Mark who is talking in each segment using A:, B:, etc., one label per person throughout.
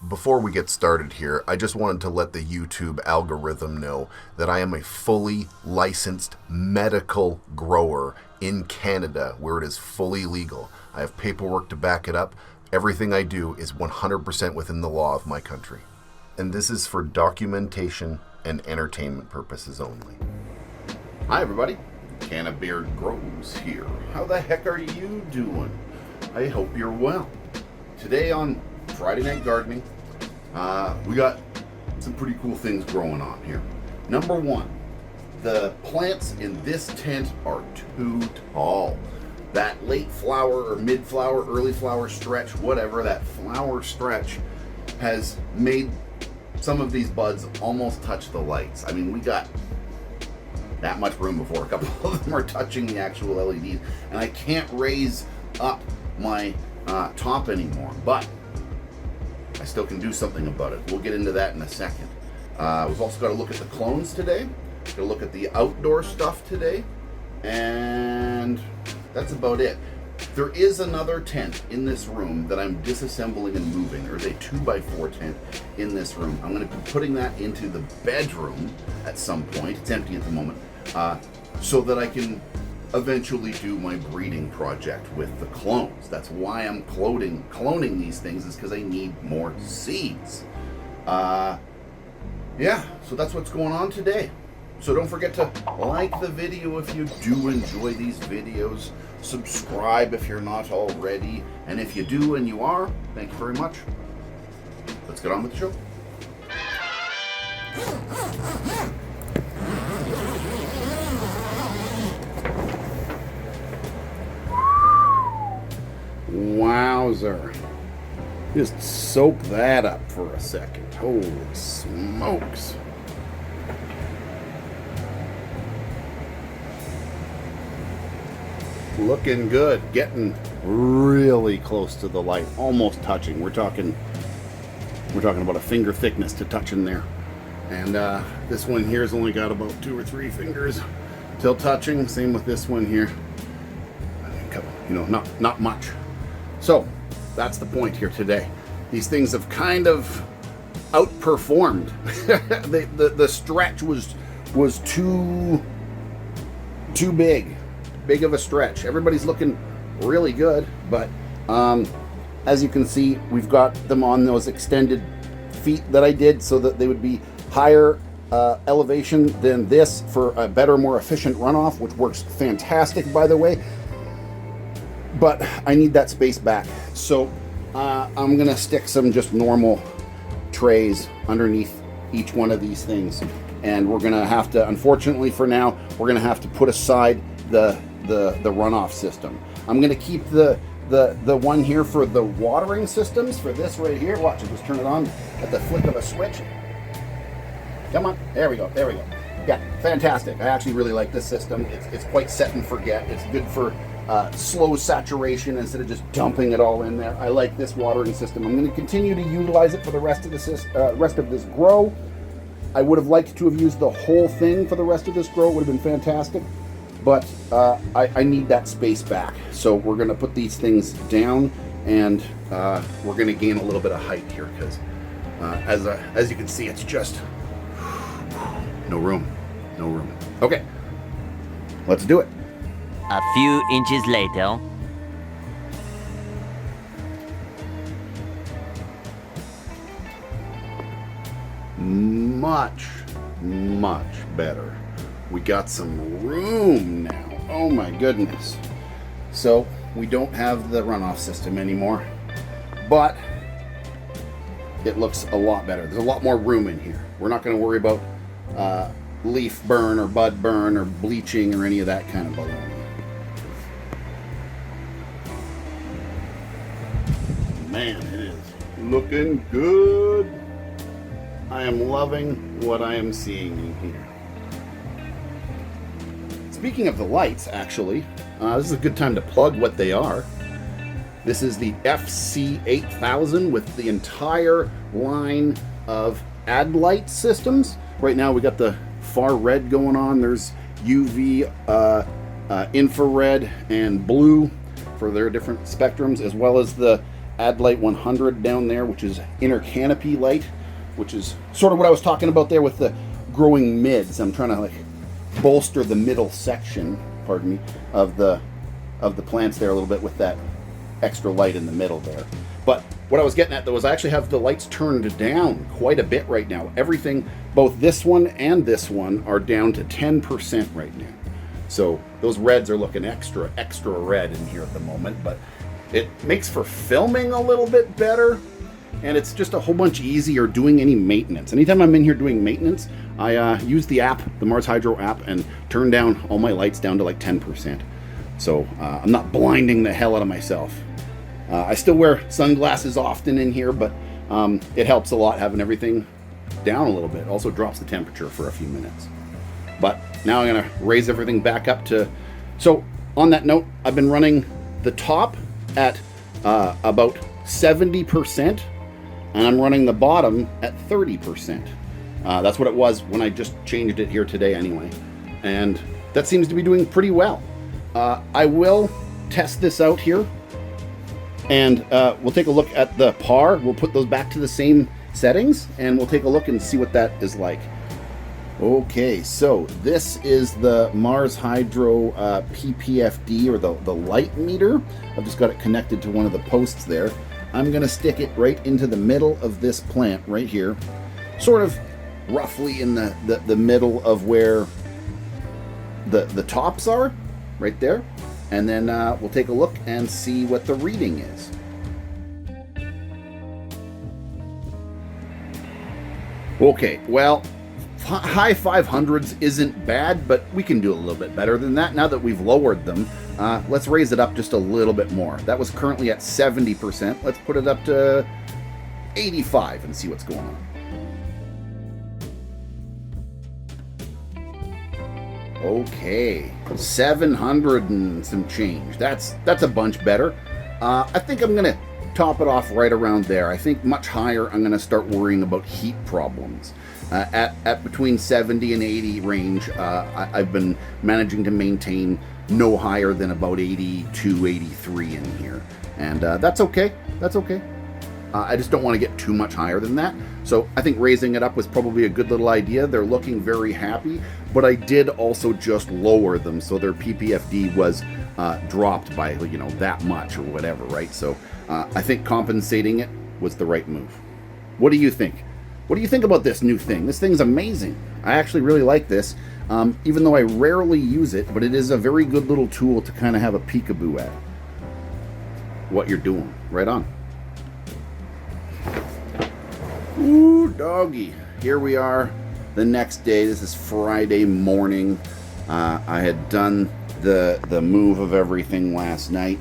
A: Before we get started here, I just wanted to let the YouTube algorithm know that I am a fully licensed medical grower in Canada, where it is fully legal. I have paperwork to back it up. Everything I do is 100% within the law of my country. And this is for documentation and entertainment purposes only. Hi everybody, CANNABEARD Grows here. How the heck are you doing? I hope you're well. Today on Friday Night Gardening, we got some pretty cool things growing on here. Number one, the plants in this tent are too tall. That late flower or mid flower, early flower stretch, whatever, that flower stretch has made some of these buds almost touch the lights. I mean, we got that much room before a couple of them are touching the actual LEDs, and I can't raise up my top anymore, but I still can do something about it. We'll get into that in a second. We've also got to look at the clones today, got to look at the outdoor stuff today, and that's about it. There is another tent in this room that I'm disassembling and moving. There's a 2x4 tent in this room. I'm going to be putting that into the bedroom at some point. It's empty at the moment, so that I can eventually do my breeding project with the clones. That's why I'm cloning these things, is because I need more seeds. Yeah, so that's what's going on today. So don't forget to like the video if you do enjoy these videos. Subscribe if you're not already. And if you do and you are, thank you very much. Let's get on with the show. Wowzer. Just soak that up for a second. Holy smokes. Looking good. Getting really close to the light. Almost touching. We're talking about a finger thickness to touching there. And this one here's only got about 2 or 3 fingers till touching. Same with this one here. You know, not much. So that's the point here today. These things have kind of outperformed. the stretch was too big of a stretch. Everybody's looking really good, but as you can see, we've got them on those extended feet that I did so that they would be higher elevation than this for a better, more efficient runoff, which works fantastic, by the way. But I need that space back, so I'm gonna stick some just normal trays underneath each one of these things, and we're gonna have to, unfortunately for now, we're gonna have to put aside the runoff system. I'm gonna keep the one here for the watering systems, for this right here. Watch it, just turn it on at the flick of a switch. Come on, there we go. Yeah, fantastic. I actually really like this system. It's quite set and forget. It's good for slow saturation instead of just dumping it all in there. I like this watering system. I'm going to continue to utilize it for the rest of this grow. I would have liked to have used the whole thing for the rest of this grow. It would have been fantastic, but I need that space back. So we're going to put these things down, and we're going to gain a little bit of height here, because as you can see, it's just no room. Okay, let's do it.
B: A few inches later.
A: Much better. We got some room now. Oh my goodness. So we don't have the runoff system anymore, but it looks a lot better. There's a lot more room in here. We're not going to worry about leaf burn or bud burn or bleaching or any of that kind of baloney. Man, it is looking good. I am loving what I am seeing in here. Speaking of the lights, actually, this is a good time to plug what they are. This is the FC8000 with the entire line of AD-light systems. Right now we got the far red going on. There's UV, infrared, and blue for their different spectrums, as well as the
C: Add light 100 down there, which is inner canopy light, which is sort of what I was talking about there with the growing mids. I'm trying to like bolster the middle section, pardon me, of the plants there a little bit with that extra light in the middle there. But what I was getting at though is I actually have the lights turned down quite a bit right now. Everything, both this one and this one, are down to 10% right now. So those reds are looking extra red in here at the moment, but it makes for filming a little bit better, and it's just a whole bunch easier doing any maintenance. Anytime I'm in here doing maintenance, I use the app, the MARSHYDRO app, and turn down all my lights down to like 10%. So I'm not blinding the hell out of myself. I still wear sunglasses often in here, but it helps a lot having everything down a little bit. Also drops the temperature for a few minutes. But now I'm gonna raise everything back up to, so on that note, I've been running the top at about 70%, and I'm running the bottom at 30%. That's what it was when I just changed it here today anyway. And that seems to be doing pretty well. I will test this out here, and we'll take a look at the par. We'll put those back to the same settings, and we'll take a look and see what that is like. Okay, so this is the MARSHYDRO PPFD, or the light meter. I've just got it connected to one of the posts there. I'm going to stick it right into the middle of this plant right here, sort of roughly in the middle of where the tops are, right there. And then we'll take a look and see what the reading is. Okay, well, high 500s isn't bad, but we can do a little bit better than that now that we've lowered them. Let's raise it up just a little bit more. That was currently at 70%. Let's put it up to 85 and see what's going on. Okay, 700 and some change. That's a bunch better. I think I'm gonna top it off right around there. I think much higher, I'm gonna start worrying about heat problems. At between 70 and 80 range, I've been managing to maintain no higher than about 82, 83 in here. And that's okay, that's okay. I just don't want to get too much higher than that. So I think raising it up was probably a good little idea. They're looking very happy, but I did also just lower them, so their PPFD was dropped by, you know, that much or whatever, right? So I think compensating it was the right move. What do you think? What do you think about this new thing? This thing's amazing. I actually really like this, even though I rarely use it, but it is a very good little tool to kind of have a peekaboo at what you're doing. Right on. Ooh, doggy. Here we are the next day. This is Friday morning. I had done the move of everything last night.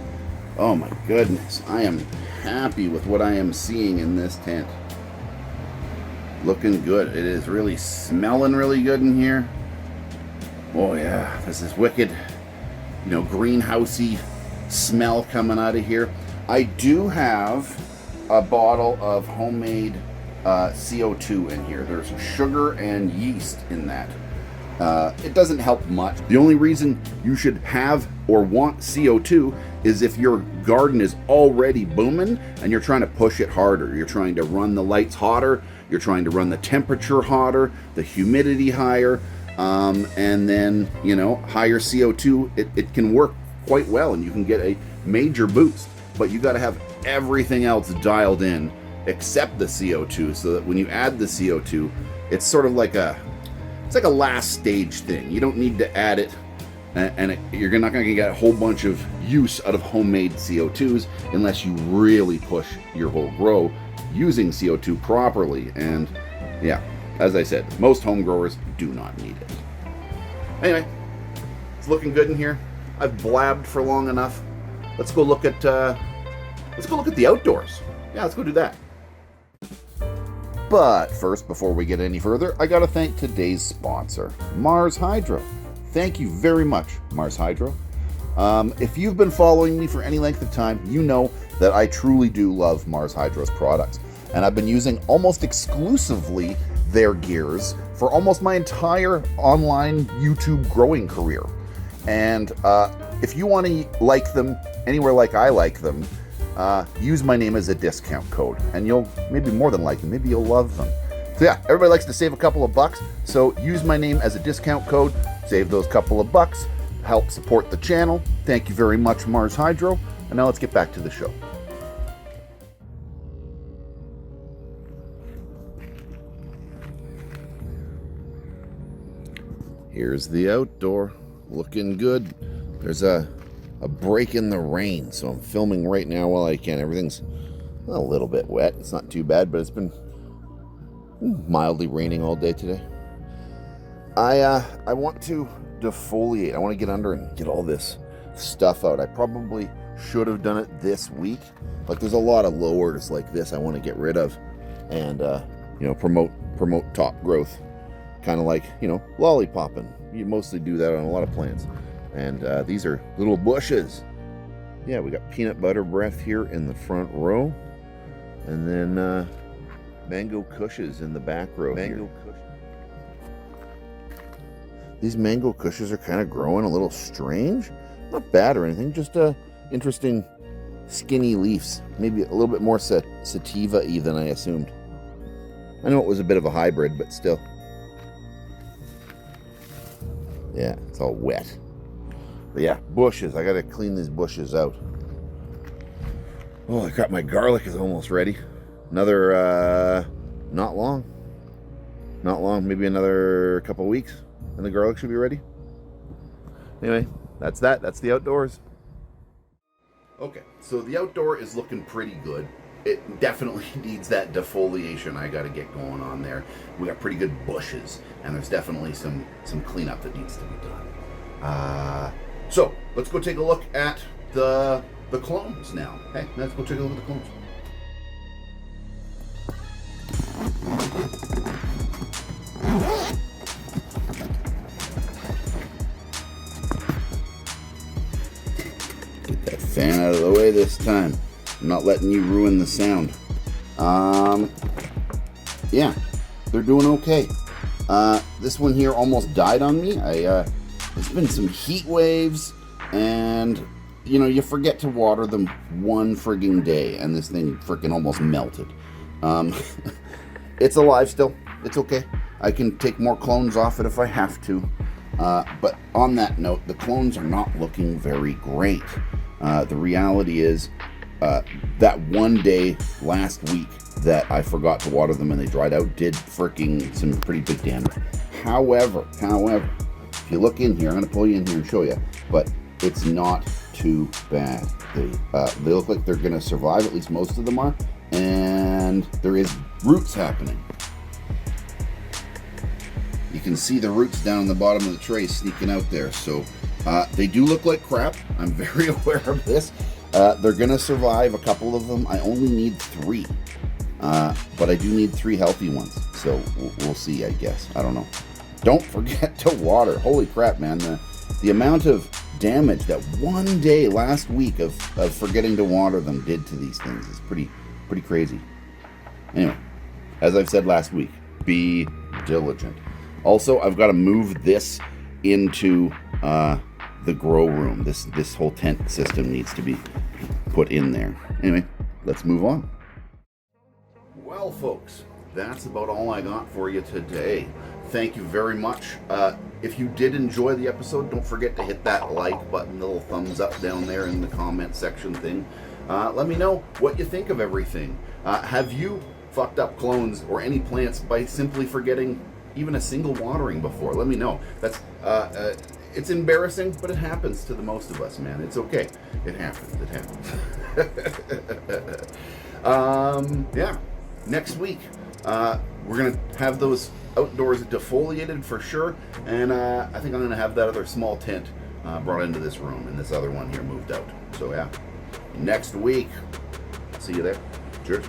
C: Oh my goodness. I am happy with what I am seeing in this tent. Looking good. It is really smelling really good in here. Oh yeah, there's this wicked, you know, greenhousey smell coming out of here. I do have a bottle of homemade CO2 in here. There's sugar and yeast in that. It doesn't help much. The only reason you should have or want CO2 is if your garden is already booming and you're trying to push it harder. You're trying to run the lights hotter, you're trying to run the temperature hotter, the humidity higher, and then, you know, higher CO2, it can work quite well and you can get a major boost. But you got to have everything else dialed in except the CO2, so that when you add the CO2, it's sort of like it's like a last stage thing. You don't need to add it, and you're not going to get a whole bunch of use out of homemade CO2s unless you really push your whole grow using CO2 properly. And yeah, as I said, most home growers do not need it. Anyway, it's looking good in here. I've blabbed for long enough. Let's go look at the outdoors. Yeah, let's go do that. But first, before we get any further, I gotta thank today's sponsor, MARSHYDRO. Thank you very much, MARSHYDRO. If you've been following me for any length of time, you know that I truly do love MARSHYDRO's products. And I've been using almost exclusively their gears for almost my entire online YouTube growing career. And if you want to like them anywhere like I like them, use my name as a discount code, and you'll maybe more than likely, maybe you'll love them. So yeah, everybody likes to save a couple of bucks, so use my name as a discount code, save those couple of bucks, help support the channel. Thank you very much, MARSHYDRO, and now let's get back to the show. Here's the outdoor, looking good. There's a break in the rain, so I'm filming right now while I can. Everything's a little bit wet. It's not too bad, but it's been mildly raining all day today. I want to defoliate. I want to get under and get all this stuff out. I probably should have done it this week. Like, there's a lot of lowers like this I want to get rid of, and you know, promote top growth. Kind of like, you know, lollipopping. You mostly do that on a lot of plants. And these are little bushes. Yeah, we got peanut butter breath here in the front row. And then mango cushes in the back row. These mango cushes are kind of growing a little strange. Not bad or anything, just interesting skinny leaves. Maybe a little bit more sativa-y than I assumed. I know it was a bit of a hybrid, but still. Yeah, it's all wet. But yeah, bushes. I gotta clean these bushes out. Oh, I got my garlic is almost ready. Another, not long. Not long, maybe another couple weeks, and the garlic should be ready. Anyway, that's that. That's the outdoors. Okay, so the outdoor is looking pretty good. It definitely needs that defoliation I got to get going on there. We got pretty good bushes, and there's definitely some cleanup that needs to be done. So let's go take a look at the clones now. Hey, let's go take a look at the clones. Get that fan out of the way this time. I'm not letting you ruin the sound. Yeah, they're doing okay. This one here almost died on me. There's been some heat waves, and you know, you forget to water them one frigging day, and this thing freaking almost melted. It's alive still. It's okay. I can take more clones off it if I have to. But on that note, the clones are not looking very great. The reality is, that one day last week that I forgot to water them and they dried out did freaking some pretty big damage. However, if you look in here, I'm going to pull you in here and show you, but it's not too bad. They look like they're going to survive, at least most of them are, and there is roots happening. You can see the roots down in the bottom of the tray sneaking out there, so they do look like crap. I'm very aware of this. They're going to survive, a couple of them. I only need 3. But I do need 3 healthy ones. So we'll see, I guess. I don't know. Don't forget to water. Holy crap, man. The amount of damage that one day last week of forgetting to water them did to these things is pretty crazy. Anyway, as I've said last week, be diligent. Also, I've got to move this into the grow room. This whole tent system needs to be put in there. Anyway, let's move on. Well, folks, that's about all I got for you today. Thank you very much. If you did enjoy the episode, don't forget to hit that like button, the little thumbs up down there in the comment section thing. Let me know what you think of everything. Have you fucked up clones or any plants by simply forgetting even a single watering before? Let me know. That's it's embarrassing, but it happens to the most of us, man. It's okay. It happens. Yeah. Next week, we're gonna have those outdoors defoliated for sure, and I think I'm gonna have that other small tent brought into this room, and this other one here moved out. So yeah, next week. See you there. Cheers.